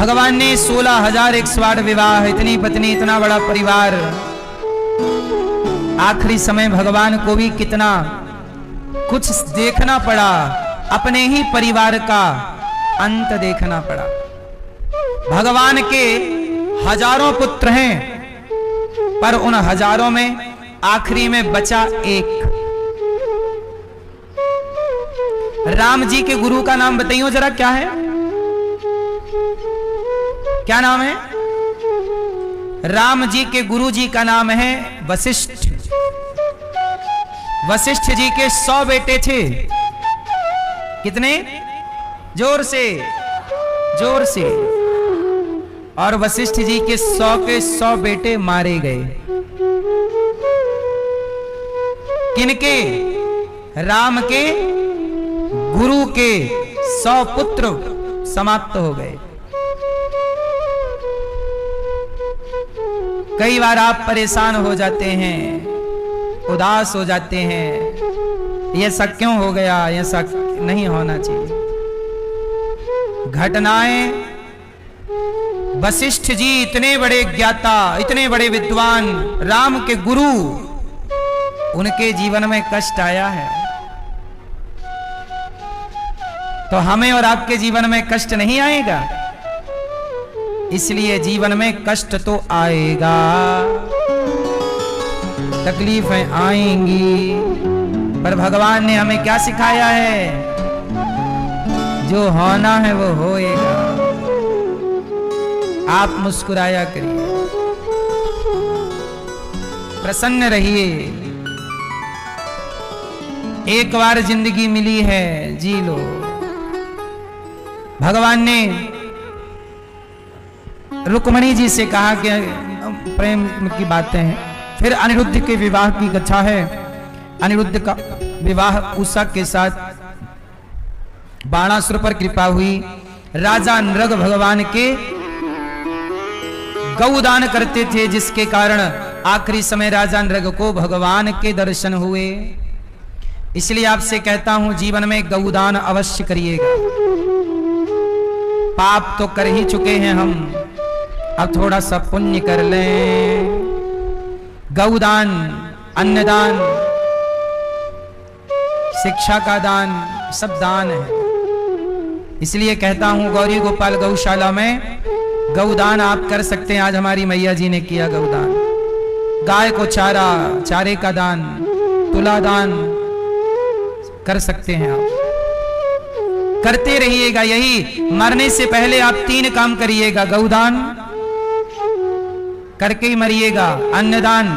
भगवान ने 16,000 विवाह, इतनी पत्नी, इतना बड़ा परिवार। आखिरी समय भगवान को भी कितना कुछ देखना पड़ा, अपने ही परिवार का अंत देखना पड़ा। भगवान के हजारों पुत्र हैं, पर उन हजारों में आखिरी में बचा एक। राम जी के गुरु का नाम बताइयो जरा, क्या है? क्या नाम है? राम जी के गुरु जी का नाम है वशिष्ठ। वशिष्ठ जी के 100 बेटे थे। कितने? जोर से, जोर से। और वशिष्ठ जी के 100 बेटे मारे गए। किनके? राम के गुरु के 100 पुत्र समाप्त हो गए। कई बार आप परेशान हो जाते हैं, उदास हो जाते हैं, ये सब क्यों हो गया, ये सब नहीं होना चाहिए। घटनाएं, वशिष्ठ जी इतने बड़े ज्ञाता, इतने बड़े विद्वान, राम के गुरु, उनके जीवन में कष्ट आया है, तो हमें और आपके जीवन में कष्ट नहीं आएगा? इसलिए जीवन में कष्ट तो आएगा, तकलीफें आएंगी, पर भगवान ने हमें क्या सिखाया है? जो होना है वो होएगा। आप मुस्कुराया करिए, प्रसन्न रहिए। एक बार जिंदगी मिली है, जी लो। भगवान ने रुक्मणी जी से कहा कि प्रेम की बातें हैं। फिर अनिरुद्ध के विवाह की कथा है। अनिरुद्ध का विवाह उषा के साथ बाणासुर पर कृपा हुई। राजा नृग भगवान के गौदान करते थे, जिसके कारण आखिरी समय राजा नृग को भगवान के दर्शन हुए। इसलिए आपसे कहता हूं, जीवन में गौदान अवश्य करिएगा। पाप तो कर ही चुके हैं हम, अब थोड़ा सा पुण्य कर लें। गौदान, अन्नदान, शिक्षा का दान, सब दान है। इसलिए कहता हूं, गौरी गोपाल गौशाला में गौदान आप कर सकते हैं। आज हमारी मैया जी ने किया गौदान। गाय को चारा, चारे का दान, तुला दान कर सकते हैं। आप करते रहिएगा। यही मरने से पहले आप 3 काम करिएगा। गौदान करके ही मरिएगा। अन्नदान,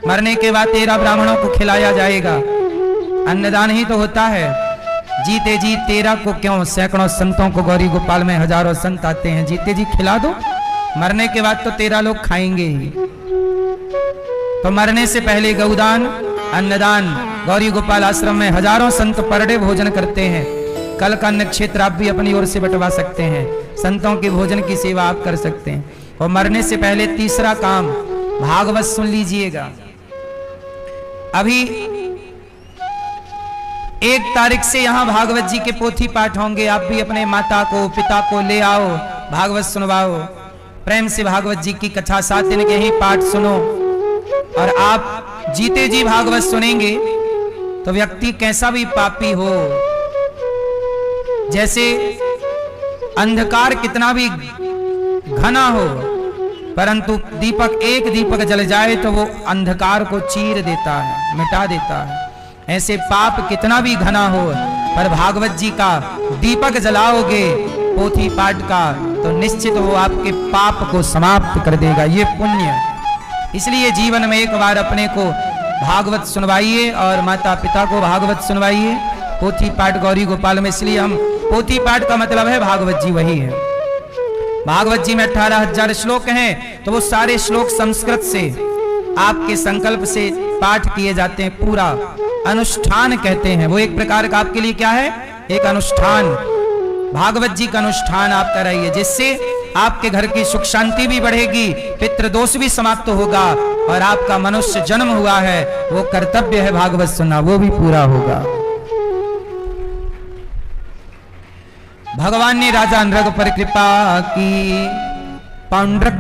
मरने के बाद 13 ब्राह्मणों को खिलाया जाएगा। अन्नदान ही तो होता है। जीते जी 13 को क्यों, सैकड़ों संतों को, गौरी गोपाल में हजारों संत आते हैं। जीते जी खिला दो, मरने के बाद तो 13 लोग खाएंगे ही। तो मरने से पहले गौदान, अन्नदान। गौरी गोपाल आश्रम में हजारों संत पर डे भोजन करते हैं। कल का नक्षत्र आप भी अपनी ओर से बंटवा सकते हैं। संतों के भोजन की सेवा आप कर सकते हैं। और मरने से पहले तीसरा काम, भागवत सुन लीजिएगा। अभी 1 तारीख से यहां भागवत जी के पोथी पाठ होंगे। आप भी अपने माता को, पिता को ले आओ, भागवत सुनवाओ। प्रेम से भागवत जी की कथा 7 दिन के ही पाठ सुनो। और आप जीते जी भागवत सुनेंगे तो व्यक्ति कैसा भी पापी हो, जैसे अंधकार कितना भी घना हो, परंतु एक दीपक जल जाए तो वो अंधकार को चीर देता है, मिटा देता है। ऐसे पाप कितना भी घना हो, पर भागवत जी का दीपक जलाओगे पोथी पाठ का, तो निश्चित वो आपके पाप को समाप्त कर देगा। ये पुण्य। इसलिए जीवन में एक बार अपने को भागवत सुनवाइए और माता पिता को भागवत सुनवाइए। पोथी पाठ गौरी गोपाल में, इसलिए हम पोथी पाठ का मतलब है भागवत जी वही है। भागवत जी में 18,000 श्लोक हैं, तो वो सारे श्लोक संस्कृत से आपके संकल्प से पाठ किए जाते हैं। पूरा अनुष्ठान कहते हैं। वो एक प्रकार का आपके लिए क्या है? एक अनुष्ठान। भागवत जी का अनुष्ठान आप कराइए, जिससे आपके घर की सुख शांति भी बढ़ेगी, पितृदोष भी समाप्त होगा, और आपका मनुष्य जन्म हुआ है वो कर्तव्य है भागवत सुनना, वो भी पूरा होगा। भगवान ने राजा नृग पर कृपा की, पांडुरक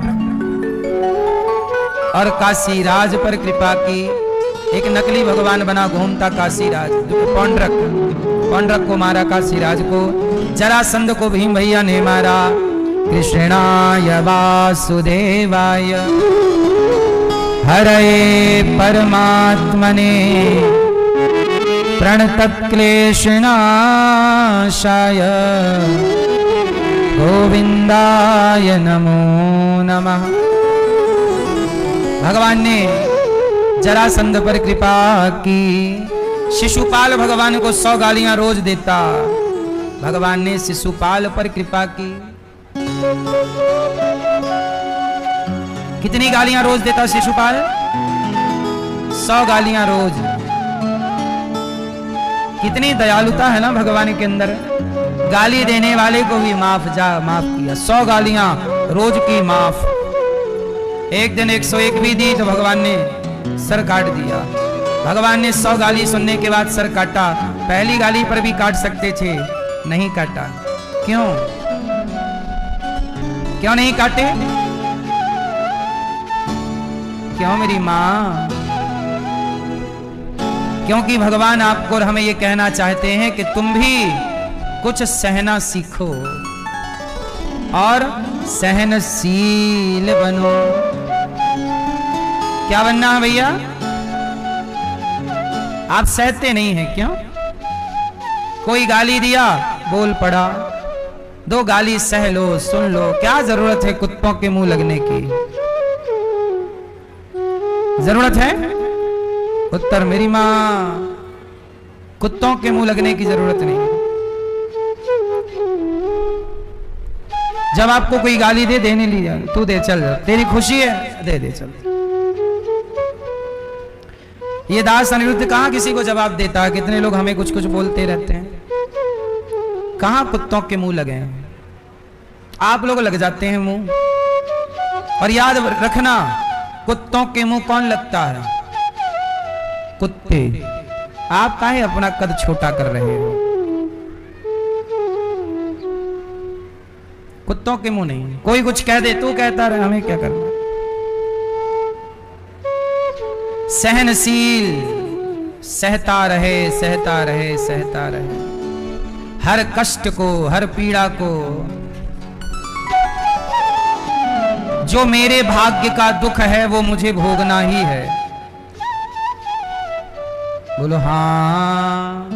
और काशीराज पर कृपा की। एक नकली भगवान बना घूमता काशीराज, पांडुरक को मारा, काशीराज को, जरासंध को भीम भैया ने मारा। कृष्णाय वासुदेवाय हरे परमात्मने प्रणतक्लेशनाशाय गोविंदाय नमो नमः। भगवान ने जरासंध पर कृपा की। शिशुपाल भगवान को 100 गालियां रोज देता, भगवान ने शिशुपाल पर कृपा की। कितनी गालियां रोज देता शिशुपाल? 100 गालियां रोज। कितनी दयालुता है ना भगवान के अंदर। गाली देने वाले को भी माफ किया। 100 गालियां रोज की माफ। एक दिन 101 भी दी तो भगवान ने सर काट दिया। भगवान ने 100 गाली सुनने के बाद सर काटा। पहली गाली पर भी काट सकते थे, नहीं काटा। क्यों नहीं काटे? क्यों मेरी मां? क्योंकि भगवान आपको और हमें ये कहना चाहते हैं कि तुम भी कुछ सहना सीखो और सहनशील बनो। क्या बनना है भैया? आप सहते नहीं हैं क्यों? कोई गाली दिया, बोल पड़ा, 2 गाली सह लो, सुन लो। क्या जरूरत है कुत्तों के मुंह लगने की? जरूरत है? उत्तर मेरी मां, कुत्तों के मुंह लगने की जरूरत नहीं। जब आपको कोई गाली दे, देने लिया, तू दे, चल, तेरी खुशी है, दे चल। ये दास अनिरुद्ध कहां किसी को जवाब देता है? कितने लोग हमें कुछ बोलते रहते हैं। कहां कुत्तों के मुंह लगे हैं? आप लोग लग जाते हैं मुंह। और याद रखना, कुत्तों के मुंह कौन लगता है? कुत्ते। आप काहे अपना कद छोटा कर रहे हो? कुत्तों के मुंह नहीं। कोई कुछ कह दे, तू कहता रहे, हमें क्या करना। सहनशील, सहता रहे, सहता रहे, सहता रहे, हर कष्ट को, हर पीड़ा को। जो मेरे भाग्य का दुख है वो मुझे भोगना ही है। बोलो हाँ।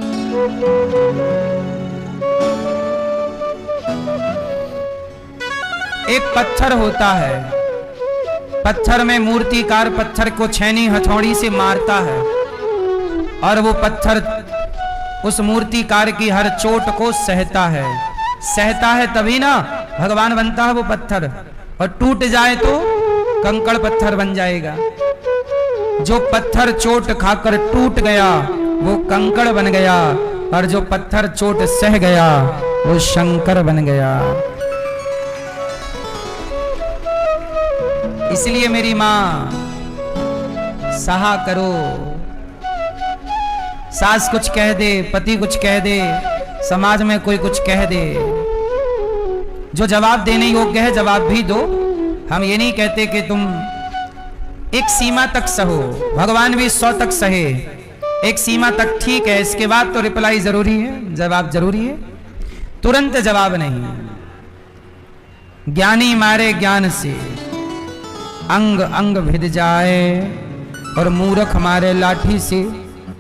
एक पत्थर होता है, पत्थर में मूर्तिकार पत्थर को छैनी हथौड़ी से मारता है और वो पत्थर उस मूर्तिकार की हर चोट को सहता है। सहता है तभी ना भगवान बनता है वो पत्थर। और टूट जाए तो कंकड़ पत्थर बन जाएगा। जो पत्थर चोट खाकर टूट गया वो कंकड़ बन गया, और जो पत्थर चोट सह गया वो शंकर बन गया। इसलिए मेरी मां, सहा करो। सास कुछ कह दे, पति कुछ कह दे, समाज में कोई कुछ कह दे, जो जवाब देने योग्य है जवाब भी दो। हम ये नहीं कहते कि तुम एक सीमा तक सहो, भगवान भी 100 तक सहे। एक सीमा तक ठीक है, इसके बाद तो रिप्लाई जरूरी है, जवाब जरूरी है, तुरंत जवाब नहीं। ज्ञानी मारे ज्ञान से अंग अंग भिद जाए, और मूर्ख मारे लाठी से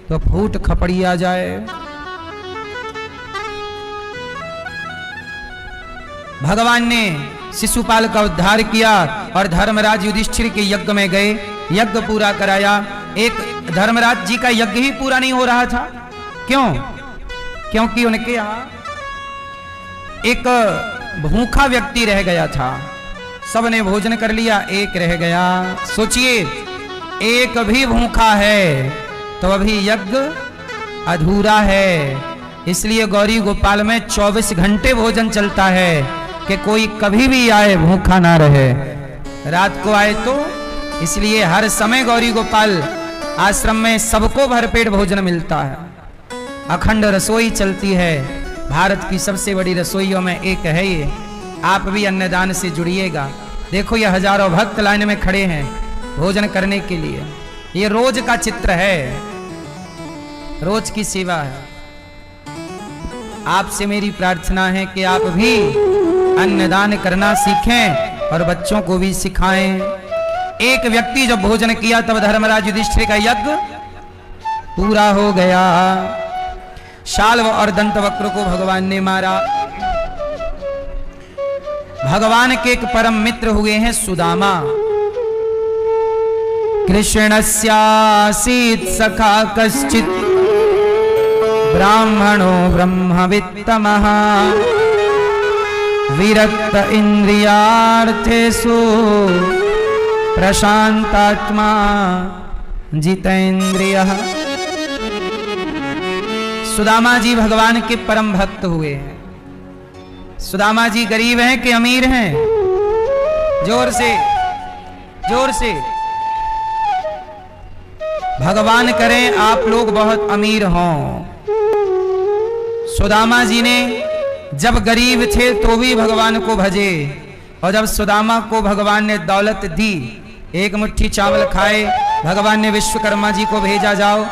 तो फूट खपड़िया जाए। भगवान ने शिशुपाल का उद्धार किया और धर्मराज युधिष्ठिर के यज्ञ में गए, यज्ञ पूरा कराया। एक धर्मराज जी का यज्ञ ही पूरा नहीं हो रहा था। क्यों? क्योंकि उनके यहां एक भूखा व्यक्ति रह गया था। सबने भोजन कर लिया, एक रह गया। सोचिए, एक भी भूखा है तो अभी यज्ञ अधूरा है। इसलिए गौरी गोपाल में 24 घंटे भोजन चलता है कि कोई कभी भी आए भूखा ना रहे, रात को आए तो। इसलिए हर समय गौरी गोपाल आश्रम में सबको भरपेट भोजन मिलता है, अखंड रसोई चलती है। भारत की सबसे बड़ी रसोइयों में एक है ये। आप भी अन्नदान से जुड़िएगा। देखो ये हजारों भक्त लाइन में खड़े हैं भोजन करने के लिए। ये रोज का चित्र है, रोज की सेवा है। आपसे मेरी प्रार्थना है कि आप भी अन्नदान करना सीखें और बच्चों को भी सिखाएं। एक व्यक्ति जब भोजन किया तब धर्मराज युधिष्ठिर का यज्ञ पूरा हो गया। शाल्व और दंतवक्र को भगवान ने मारा। भगवान के एक परम मित्र हुए हैं सुदामा। कृष्णस्यासीत् सखा कश्चित् ब्राह्मणो ब्रह्मवित्तमः विरक्त इंद्रियार्थेषु प्रशांतात्मा जितेंद्रियः। सुदामा जी भगवान के परम भक्त हुए हैं। सुदामा जी गरीब हैं कि अमीर हैं? जोर से, जोर से। भगवान करें आप लोग बहुत अमीर हों। सुदामा जी ने जब गरीब थे तो भी भगवान को भजे, और जब सुदामा को भगवान ने दौलत दी, एक मुट्ठी चावल खाए, भगवान ने विश्वकर्मा जी को भेजा जाओ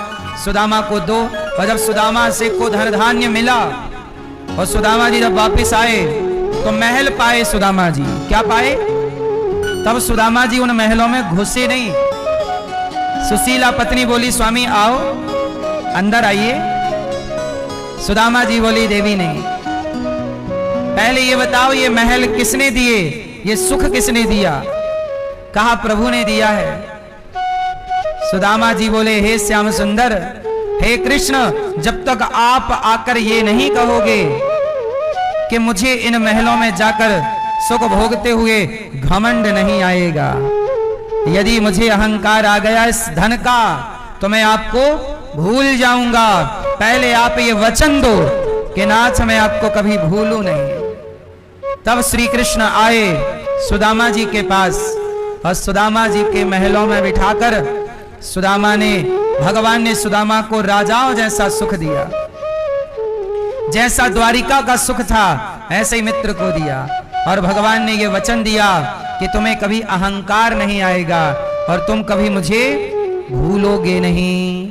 सुदामा को दो। और जब सुदामा से को धन धान्य मिला और सुदामा जी जब वापस आए तो महल पाए सुदामा जी। क्या पाए? तब सुदामा जी उन महलों में घुसे नहीं। सुशीला पत्नी बोली स्वामी आओ अंदर आइए। सुदामा जी बोली देवी नहीं। पहले ये बताओ ये महल किसने दिए, ये सुख किसने दिया? कहा प्रभु ने दिया है। सुदामा जी बोले हे श्याम सुंदर, हे कृष्ण, जब तक आप आकर ये नहीं कहोगे कि मुझे इन महलों में जाकर सुख भोगते हुए घमंड नहीं आएगा। यदि मुझे अहंकार आ गया इस धन का तो मैं आपको भूल जाऊंगा। पहले आप ये वचन दो कि नाथ मैं आपको कभी भूलूं नहीं। तब श्री कृष्ण आए सुदामा जी के पास और सुदामा जी के महलों में बिठाकर सुदामा ने, भगवान ने सुदामा को राजाओं जैसा सुख दिया। जैसा द्वारिका का सुख था ऐसे ही मित्र को दिया। और भगवान ने ये वचन दिया कि तुम्हें कभी अहंकार नहीं आएगा और तुम कभी मुझे भूलोगे नहीं।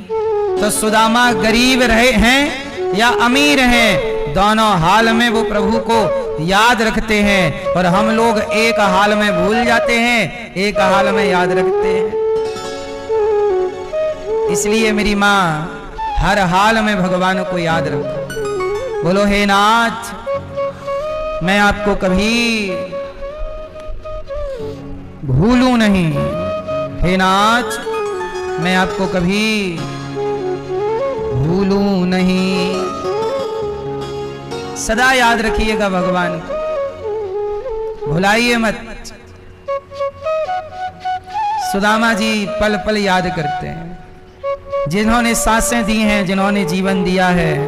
तो सुदामा गरीब रहे हैं या अमीर हैं, दोनों हाल में वो प्रभु को याद रखते हैं। और हम लोग एक हाल में भूल जाते हैं, एक हाल में याद रखते हैं। इसलिए मेरी माँ हर हाल में भगवान को याद रखो। बोलो हे नाथ मैं आपको कभी भूलूं नहीं। हे नाथ मैं आपको कभी भूलूं नहीं। सदा याद रखिएगा भगवान को, भुलाइए मत। सुदामा जी पल पल याद करते हैं। जिन्होंने सांसें दी हैं, जिन्होंने जीवन दिया है,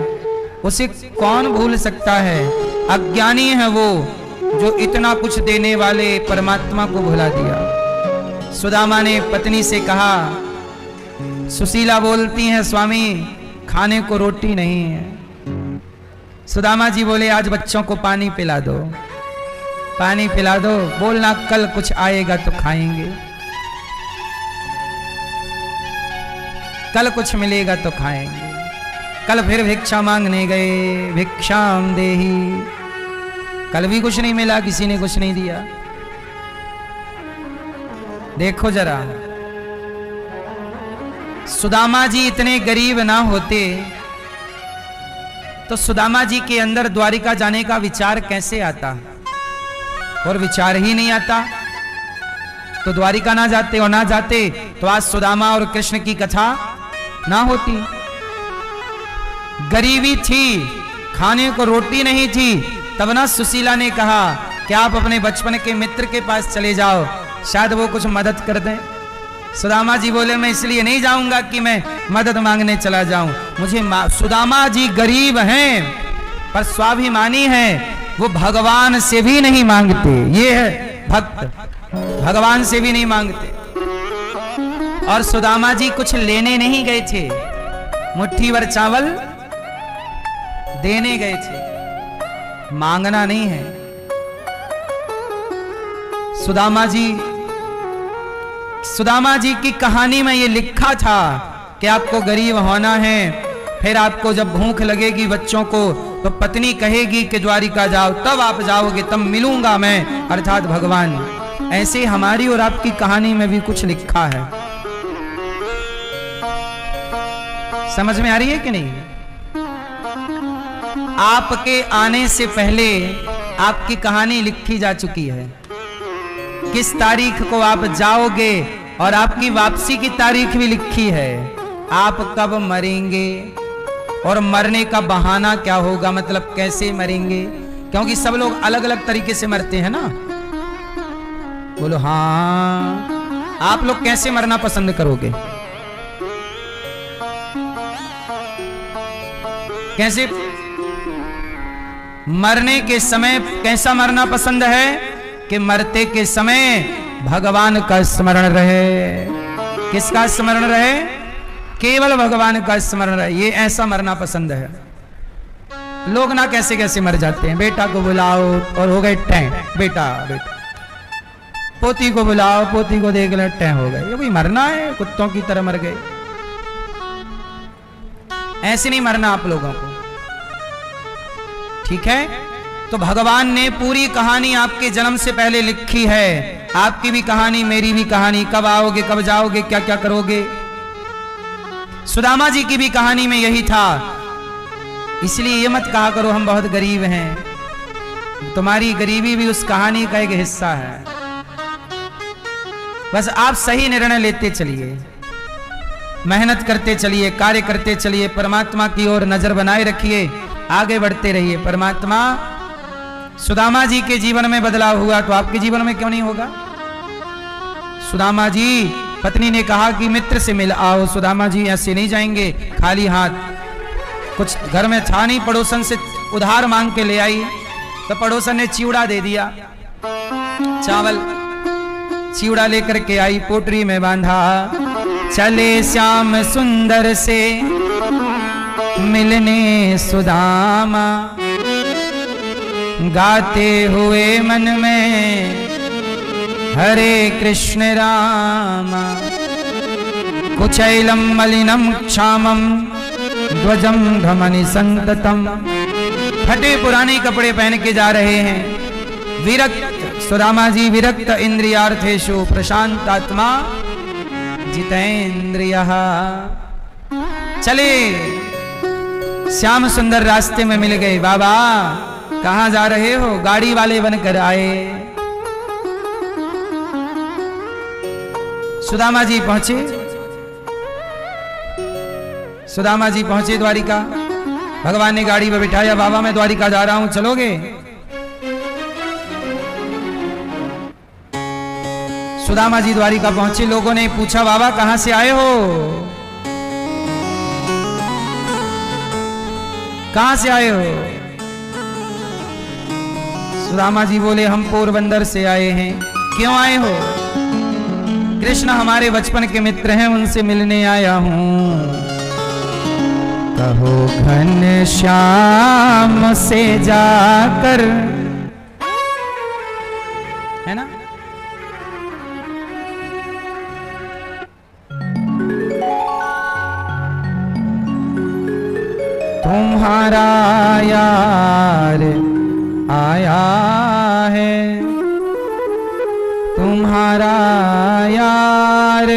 उसे कौन भूल सकता है? अज्ञानी है वो जो इतना कुछ देने वाले परमात्मा को भुला दिया। सुदामा ने पत्नी से कहा, सुशीला बोलती हैं स्वामी खाने को रोटी नहीं है। सुदामा जी बोले आज बच्चों को पानी पिला दो, पानी पिला दो, बोलना कल कुछ आएगा तो खाएंगे, कल कुछ मिलेगा तो खाएंगे। कल फिर भिक्षा मांगने गए, भिक्षाम देही। कल भी कुछ नहीं मिला, किसी ने कुछ नहीं दिया। देखो जरा सुदामा जी इतने गरीब ना होते तो सुदामा जी के अंदर द्वारिका जाने का विचार कैसे आता? और विचार ही नहीं आता तो द्वारिका ना जाते, और ना जाते तो आज सुदामा और कृष्ण की कथा ना होती। गरीबी थी, खाने को रोटी नहीं थी, तब ना सुशीला ने कहा कि आप अपने बचपन के मित्र के पास चले जाओ, शायद वो कुछ मदद कर दें। सुदामा जी बोले मैं इसलिए नहीं जाऊंगा कि मैं मदद मांगने चला जाऊं। मुझे सुदामा जी गरीब हैं पर स्वाभिमानी हैं, वो भगवान से भी नहीं मांगते। ये है भक्त, भगवान से भी नहीं मांगते। और सुदामा जी कुछ लेने नहीं गए थे, मुट्ठी भर चावल देने गए थे। मांगना नहीं है। सुदामा जी की कहानी में ये लिखा था कि आपको गरीब होना है, फिर आपको जब भूख लगेगी बच्चों को तो पत्नी कहेगी कि द्वारिका जाओ, तब आप जाओगे, तब मिलूंगा मैं, अर्थात भगवान। ऐसे हमारी और आपकी कहानी में भी कुछ लिखा है। समझ में आ रही है कि नहीं? आपके आने से पहले आपकी कहानी लिखी जा चुकी है। किस तारीख को आप जाओगे और आपकी वापसी की तारीख भी लिखी है। आप कब मरेंगे और मरने का बहाना क्या होगा, मतलब कैसे मरेंगे, क्योंकि सब लोग अलग अलग तरीके से मरते हैं ना। बोलो हाँ, आप लोग कैसे मरना पसंद करोगे? कैसे मरने के समय कैसा मरना पसंद है कि मरते के समय भगवान का स्मरण रहे। किसका स्मरण रहे? केवल भगवान का स्मरण रहे। ये ऐसा मरना पसंद है। लोग ना कैसे कैसे मर जाते हैं। बेटा को बुलाओ और हो गए टैं, बेटा बेटा। पोती को बुलाओ, पोती को देख ले टैं हो गए। ये कोई मरना है? कुत्तों की तरह मर गए। ऐसे नहीं मरना आप लोगों को, ठीक है? तो भगवान ने पूरी कहानी आपके जन्म से पहले लिखी है। आपकी भी कहानी, मेरी भी कहानी। कब आओगे, कब जाओगे, क्या क्या करोगे। सुदामा जी की भी कहानी में यही था। इसलिए ये मत कहा करो हम बहुत गरीब हैं। तुम्हारी गरीबी भी उस कहानी का एक हिस्सा है। बस आप सही निर्णय लेते चलिए, मेहनत करते चलिए, कार्य करते चलिए, परमात्मा की ओर नजर बनाए रखिए, आगे बढ़ते रहिए। परमात्मा सुदामा जी के जीवन में बदलाव हुआ तो आपके जीवन में क्यों नहीं होगा? सुदामा जी, पत्नी ने कहा कि मित्र से मिल आओ। सुदामा जी ऐसे नहीं जाएंगे खाली हाथ। कुछ घर में था नहीं, पड़ोसन से उधार मांग के ले आई तो पड़ोसन ने चिवड़ा दे दिया, चावल। चिवड़ा लेकर के आई, पोटरी में बांधा। चले श्याम सुंदर से मिलने सुदामा, गाते हुए मन में हरे कृष्ण रामा। कुचैलम मलिनम क्षामम ध्वजम धमनि संततम। फटे पुराने कपड़े पहन के जा रहे हैं। विरक्त सुदामा जी, विरक्त इंद्रियार्थेषु प्रशांतात्मा जितेंद्रियः। चले, श्याम सुंदर रास्ते में मिल गए। बाबा कहां जा रहे हो? गाड़ी वाले बनकर आए। सुदामा जी पहुंचे। सुदामा जी पहुंचे द्वारिका। भगवान ने गाड़ी में बिठाया। बाबा मैं द्वारिका जा रहा हूं, चलोगे? सुदामा जी द्वारिका पहुंचे। लोगों ने पूछा बाबा कहां से आए हो? कहां से आए हो? सुदामा जी बोले हम पोरबंदर से आए हैं। क्यों आए हो? कृष्ण हमारे बचपन के मित्र हैं, उनसे मिलने आया हूं। कहो घन श्याम से जाकर, है ना? तुम्हारा यार आया है, तुम्हारा यार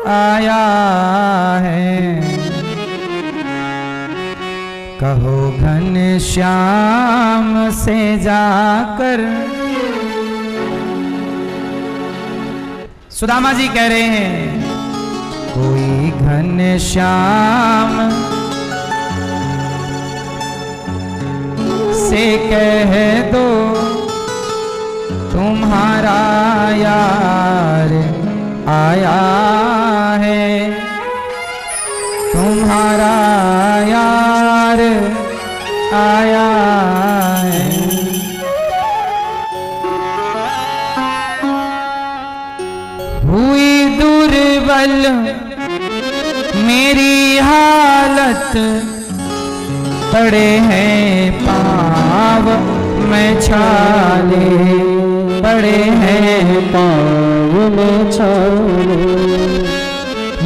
आया है। कहो घन श्याम से जाकर। सुदामा जी कह रहे हैं कोई घन श्याम से कह दो तुम्हारा यार आया है, तुम्हारा यार आया है। हुई दुर्बल मेरी हालत, पड़े हैं पांव पाँव में छाले पड़े हैं, पाँव में छाले।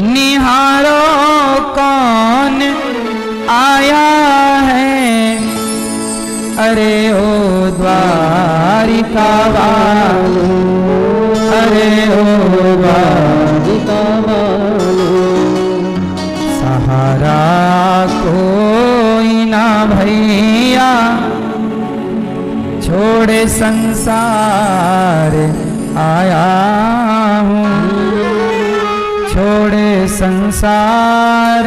निहारो कौन आया है, अरे ओ द्वारिका वाले, अरे ओ द्वारिका वाले। सहारा कोई ना भैया, छोड़े संसार आया हूँ, छोड़े संसार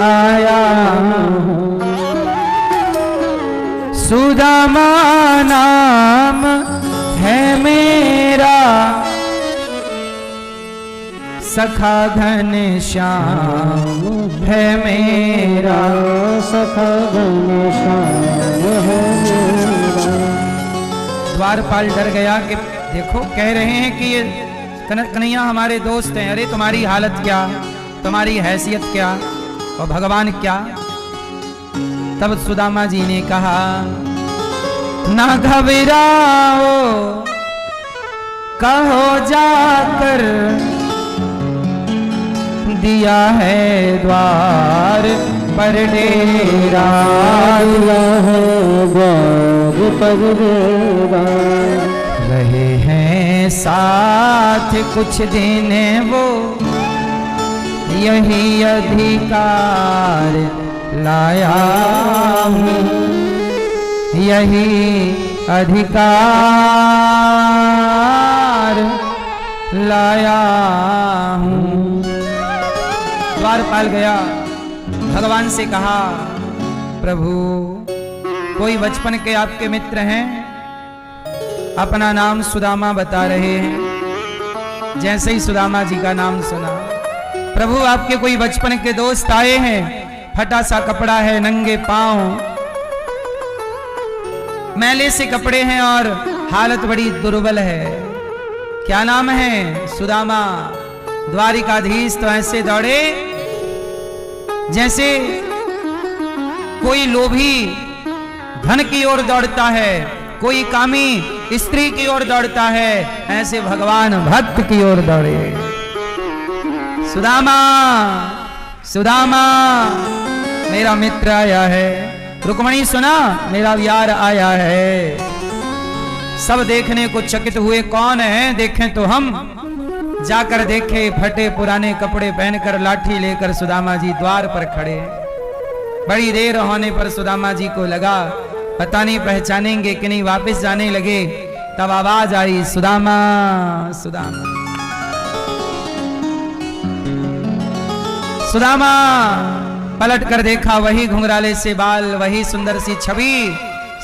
आया हूँ। सुदामा नाम है मेरा, सखा घनश्याम है मेरा, सखा घनश्याम है मेरा। द्वारपाल डर गया कि देखो कह रहे हैं कि ये कन्हैया हमारे दोस्त हैं, अरे तुम्हारी हालत क्या, तुम्हारी हैसियत क्या और भगवान क्या। तब सुदामा जी ने कहा ना घबराओ, कहो जाकर दिया है द्वार पर डेरा, दिया है द्वार पर डेरा। रहे हैं साथ कुछ दिन वो, यही अधिकार लाया हूँ, यही अधिकार लाया हूँ। द्वारपाल गया, भगवान से कहा प्रभु कोई बचपन के आपके मित्र हैं, अपना नाम सुदामा बता रहे हैं। जैसे ही सुदामा जी का नाम सुना, प्रभु आपके कोई बचपन के दोस्त आए हैं, फटा सा कपड़ा है, नंगे पांव, मैले से कपड़े हैं और हालत बड़ी दुर्बल है। क्या नाम है? सुदामा। द्वारिकाधीश तो ऐसे दौड़े जैसे कोई लोभी धन की ओर दौड़ता है, कोई कामी स्त्री की ओर दौड़ता है, ऐसे भगवान भक्त की ओर दौड़े। सुदामा, सुदामा मेरा मित्र आया है। रुक्मणी सुना, मेरा यार आया है। सब देखने को चकित हुए, कौन है देखें तो हम। जाकर देखे, फटे पुराने कपड़े पहनकर लाठी लेकर सुदामा जी द्वार पर खड़े। बड़ी देर होने पर सुदामा जी को लगा पता नहीं पहचानेंगे कि नहीं, वापस जाने लगे। तब आवाज आई, सुदामा सुदामा सुदामा। पलट कर देखा, वही घुंघराले से बाल, वही सुंदर सी छवि।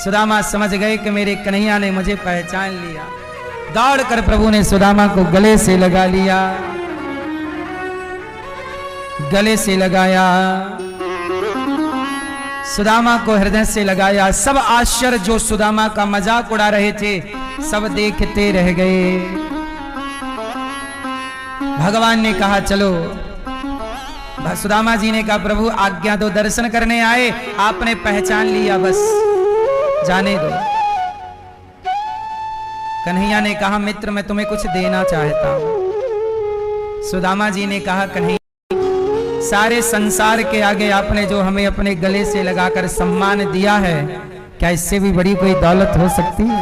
सुदामा समझ गए कि मेरे कन्हैया ने मुझे पहचान लिया। दौड़कर प्रभु ने सुदामा को गले से लगा लिया, गले से लगाया, सुदामा को हृदय से लगाया। सब आश्चर्य जो सुदामा का मजाक उड़ा रहे थे, सब देखते रह गए। भगवान ने कहा चलो। सुदामा जी ने कहा प्रभु आज्ञा दो, दर्शन करने आए, आपने पहचान लिया, बस जाने दो। कन्हैया ने कहा मित्र मैं तुम्हें कुछ देना चाहता हूं। सुदामा जी ने कहा कन्हैया सारे संसार के आगे आपने जो हमें अपने गले से लगाकर सम्मान दिया है, क्या इससे भी बड़ी कोई दौलत हो सकती है?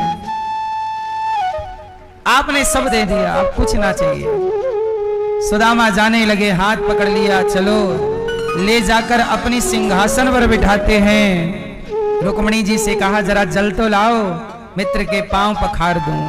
आपने सब दे दिया, अब कुछ ना चाहिए। सुदामा जाने लगे, हाथ पकड़ लिया, चलो ले जाकर अपनी सिंहासन पर बिठाते हैं। रुक्मणी जी से कहा जरा जल तो लाओ, मित्र के पांव पखार दूं।